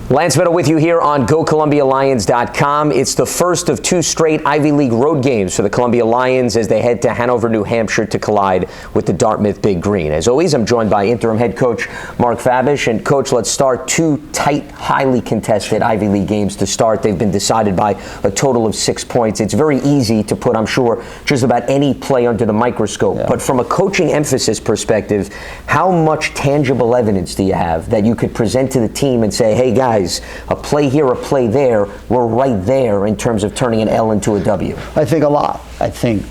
Lance Meadow with you here on GoColumbiaLions.com. It's the first of two straight Ivy League road games for the Columbia Lions as they head to Hanover, New Hampshire to collide with the Dartmouth Big Green. As always, I'm joined by interim head coach Mark Fabish. And Coach, let's start two tight, highly contested Ivy League games to start. They've been decided by a total of 6 points. It's very easy to put, I'm sure, just about any play under the microscope. Yeah. But from a coaching emphasis perspective, how much tangible evidence do you have that you could present to the team and say, hey guys, a play here, a play there, we're right there in terms of turning an L into a W? I think a lot. I think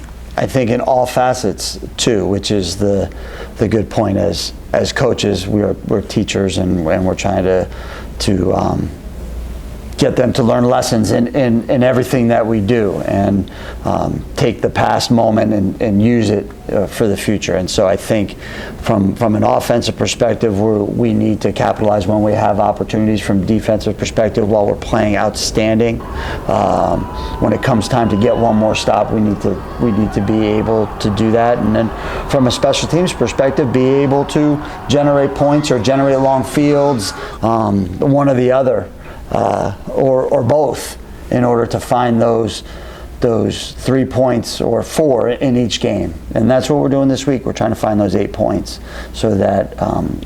in all facets too, which is the good point. As coaches, we're teachers, and we're trying to get them to learn lessons in everything that we do, and take the past moment and use it for the future. And so I think from an offensive perspective, we need to capitalize when we have opportunities. From a defensive perspective, while we're playing outstanding, when it comes time to get one more stop, we need to be able to do that. And then from a special teams perspective, be able to generate points or generate long fields, one or the other. Or both, in order to find those 3 points or 4 in each game. And that's what we're doing this week. We're trying to find those 8 points, so that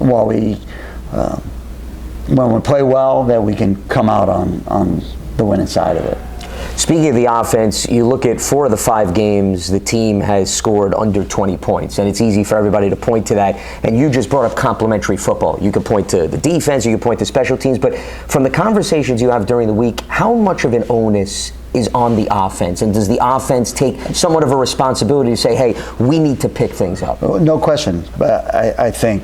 when we play well, that we can come out on the winning side of it. Speaking of the offense, you look at 4 of the 5 games, the team has scored under 20 points. And it's easy for everybody to point to that. And you just brought up complementary football. You could point to the defense, or you could point to special teams. But from the conversations you have during the week, how much of an onus is on the offense? And does the offense take somewhat of a responsibility to say, hey, we need to pick things up? No question. But I think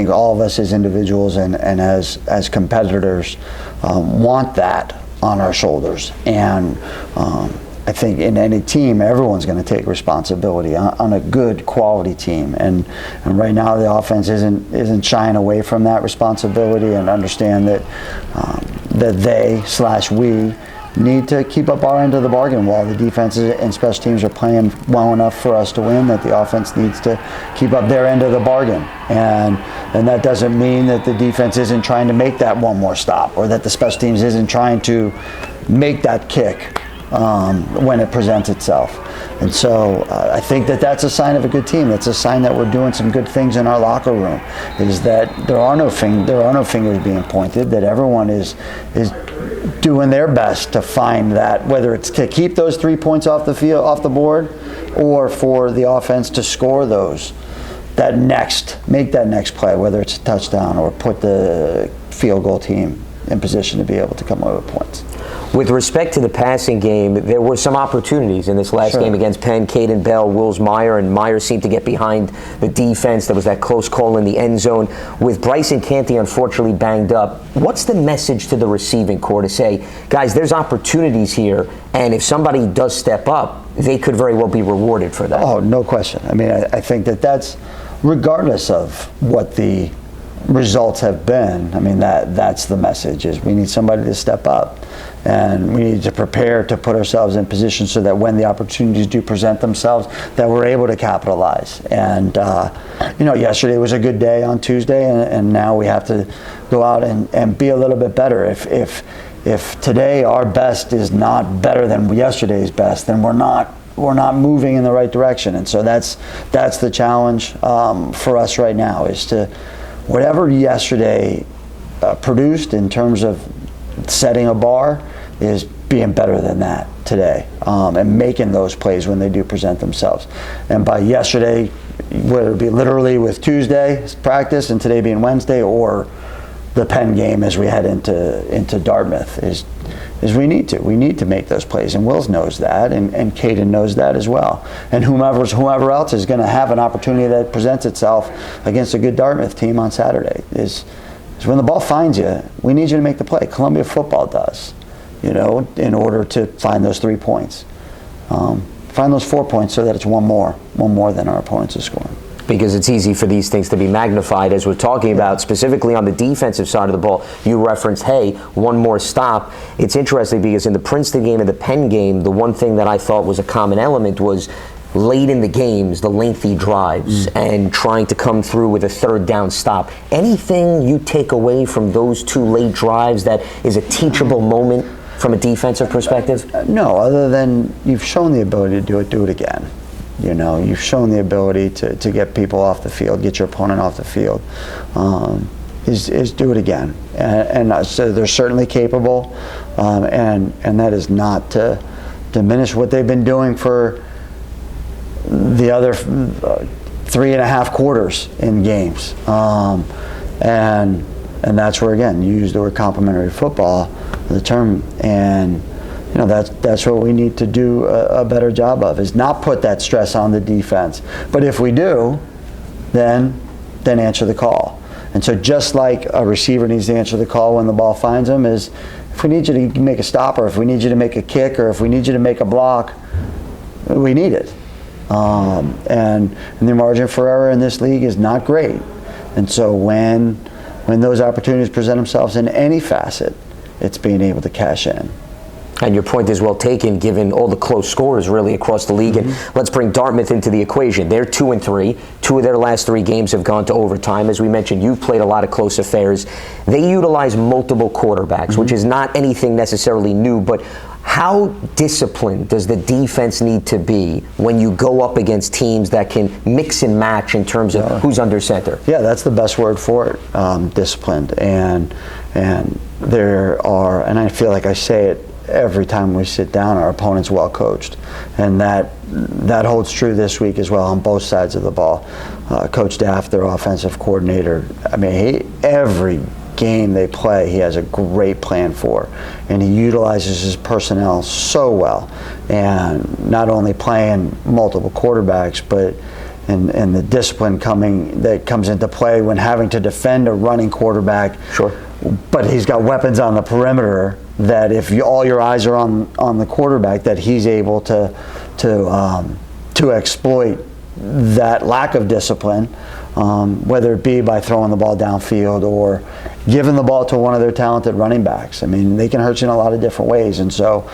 all of us as individuals and as competitors want that on our shoulders. And I think in any team, everyone's going to take responsibility on a good quality team. And right now the offense isn't shying away from that responsibility, and understand that we need to keep up our end of the bargain. While the defenses and special teams are playing well enough for us to win, that the offense needs to keep up their end of the bargain. And that doesn't mean that the defense isn't trying to make that one more stop, or that the special teams isn't trying to make that kick when it presents itself. And so I think that's a sign of a good team. That's a sign that we're doing some good things in our locker room, is that there are no fingers being pointed, that everyone is doing their best to find that, whether it's to keep those 3 points off the field, off the board, or for the offense to score make that next play, whether it's a touchdown or put the field goal team in position to be able to come away with points. With respect to the passing game, there were some opportunities in this last game against Penn. Caden Bell, Wills Meyer, and Meyer seemed to get behind the defense. There was that close call in the end zone. With Bryson Canty unfortunately banged up, what's the message to the receiving corps to say, guys, there's opportunities here, and if somebody does step up, they could very well be rewarded for that? Oh, no question. I mean, I think that's regardless of what the results have been. I mean, that's the message, is we need somebody to step up, and we need to prepare to put ourselves in position so that when the opportunities do present themselves, that we're able to capitalize. And yesterday was a good day on Tuesday, and now we have to go out and be a little bit better. If today our best is not better than yesterday's best, then we're not moving in the right direction. And so that's the challenge for us right now, is to, whatever yesterday produced in terms of setting a bar, is being better than that today, and making those plays when they do present themselves. And by yesterday, whether it be literally with Tuesday's practice and today being Wednesday, or the Penn game as we head into Dartmouth, is we need to make those plays, and Wills knows that, and Caden knows that as well, and whomever else is going to have an opportunity that presents itself against a good Dartmouth team on Saturday is when the ball finds you, we need you to make the play. Columbia football does, in order to find those 3 points, find those 4 points, so that it's one more than our opponents are scoring. Because it's easy for these things to be magnified, as we're talking about, specifically on the defensive side of the ball. You referenced, hey, one more stop. It's interesting because in the Princeton game and the Penn game, the one thing that I thought was a common element was late in the games, the lengthy drives, and trying to come through with a third down stop. Anything you take away from those 2 late drives that is a teachable moment from a defensive perspective? No, other than you've shown the ability to do it again. You know, you've shown the ability to get people off the field, get your opponent off the field. Is do it again. And so they're certainly capable, and that is not to diminish what they've been doing for the other 3.5 quarters in games. And that's where, again, you use the word complementary football, the term, and you know, that's what we need to do a better job of, is not put that stress on the defense. But if we do, then answer the call. And so just like a receiver needs to answer the call when the ball finds him, is if we need you to make a stop, or if we need you to make a kick, or if we need you to make a block, we need it. And the margin for error in this league is not great. And so when those opportunities present themselves in any facet, it's being able to cash in. And your point is well taken, given all the close scores really across the league. And let's bring Dartmouth into the equation. They're 2-3. 2 of their last 3 games have gone to overtime. As we mentioned, you've played a lot of close affairs. They utilize multiple quarterbacks, which is not anything necessarily new, but how disciplined does the defense need to be when you go up against teams that can mix and match in terms of who's under center? Yeah, that's the best word for it, disciplined. And there are, and I feel like I say it every time we sit down, our opponent's well coached, and that holds true this week as well on both sides of the ball. Coach Daff, their offensive coordinator, I mean, every game they play, he has a great plan for, and he utilizes his personnel so well, and not only playing multiple quarterbacks, but and the discipline that comes into play when having to defend a running quarterback. Sure. But he's got weapons on the perimeter that if all your eyes are on the quarterback, that he's able to exploit that lack of discipline, whether it be by throwing the ball downfield or giving the ball to one of their talented running backs. I mean, they can hurt you in a lot of different ways, and so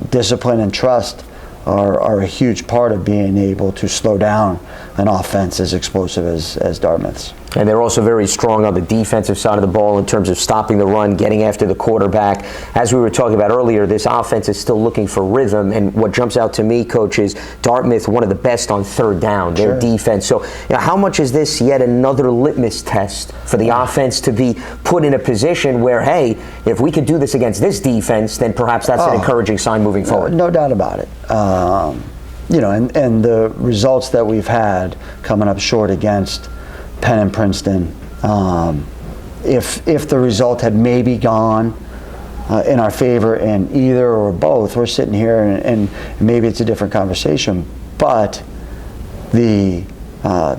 discipline and trust are a huge part of being able to slow down an offense as explosive as Dartmouth's. And they're also very strong on the defensive side of the ball in terms of stopping the run, getting after the quarterback. As we were talking about earlier, this offense is still looking for rhythm, and what jumps out to me, Coach, is Dartmouth, one of the best on third down, their defense. So how much is this yet another litmus test for the offense to be put in a position where, hey, if we could do this against this defense, then perhaps that's an encouraging sign moving forward? No doubt about it. You know, and the results that we've had coming up short against Penn and Princeton, if the result had maybe gone in our favor in either or both, we're sitting here and maybe it's a different conversation, but the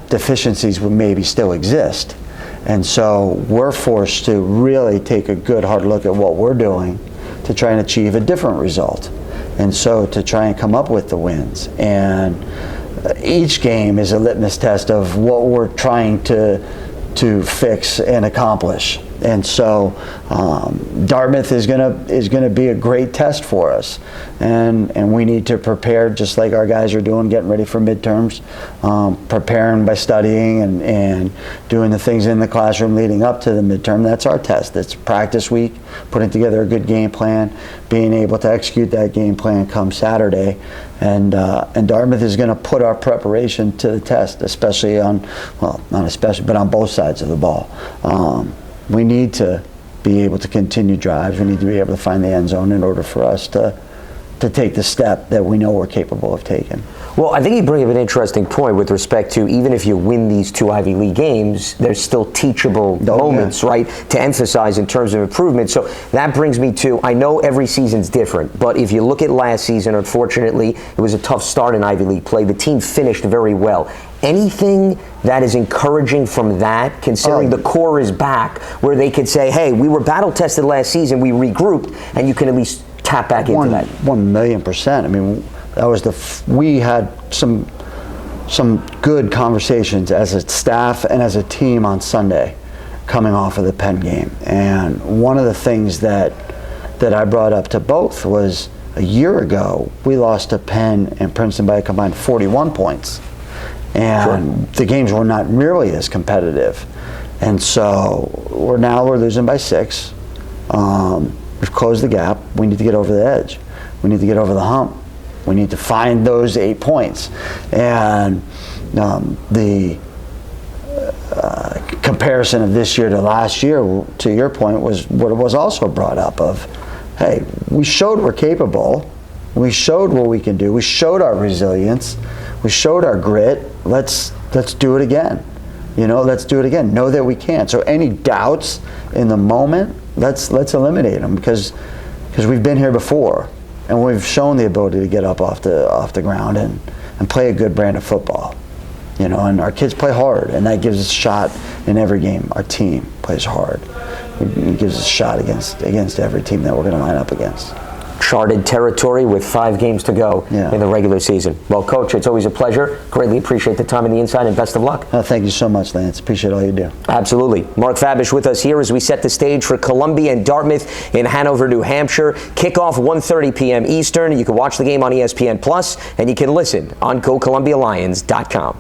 deficiencies would maybe still exist. And so we're forced to really take a good hard look at what we're doing to try and achieve a different result. And so to try and come up with the wins. And each game is a litmus test of what we're trying to fix and accomplish. And so Dartmouth is gonna be a great test for us, and we need to prepare just like our guys are doing, getting ready for midterms, preparing by studying and doing the things in the classroom leading up to the midterm. That's our test. It's practice week, putting together a good game plan, being able to execute that game plan come Saturday, and Dartmouth is going to put our preparation to the test, especially on, well, not especially, but on both sides of the ball. We need to be able to continue drives. We need to be able to find the end zone in order for us to take the step that we know we're capable of taking. Well, I think you bring up an interesting point with respect to even if you win these 2 Ivy League games, there's still teachable moments, right, to emphasize in terms of improvement. So that brings me to, I know every season's different, but if you look at last season, unfortunately, it was a tough start in Ivy League play. The team finished very well. Anything that is encouraging from that, considering the core is back, where they could say, hey, we were battle tested last season, we regrouped, and you can at least tap back into that? 1,000,000%. I mean, that was we had some good conversations as a staff and as a team on Sunday coming off of the Penn game. And one of the things that I brought up to both was A year ago, we lost to Penn and Princeton by a combined 41 points. And the games were not nearly as competitive. And so we're losing by 6. We've closed the gap. We need to get over the edge. We need to get over the hump. We need to find those 8 points. And the comparison of this year to last year, to your point, was what was also brought up of, hey, we showed we're capable. We showed what we can do. We showed our resilience. We showed our grit. Let's do it again. Let's do it again. Know that we can. So any doubts in the moment, let's eliminate them because we've been here before and we've shown the ability to get up off the ground and play a good brand of football. And our kids play hard, and that gives us a shot in every game. Our team plays hard. It gives us a shot against every team that we're going to line up against. Charted territory with 5 games to go in the regular season. Well, Coach, it's always a pleasure. Greatly appreciate the time and the insight, and best of luck. Thank you so much, Lance. Appreciate all you do. Absolutely. Mark Fabish with us here as we set the stage for Columbia and Dartmouth in Hanover, New Hampshire. Kickoff 1:30 p.m. Eastern. You can watch the game on ESPN+, and you can listen on GoColumbiaLions.com.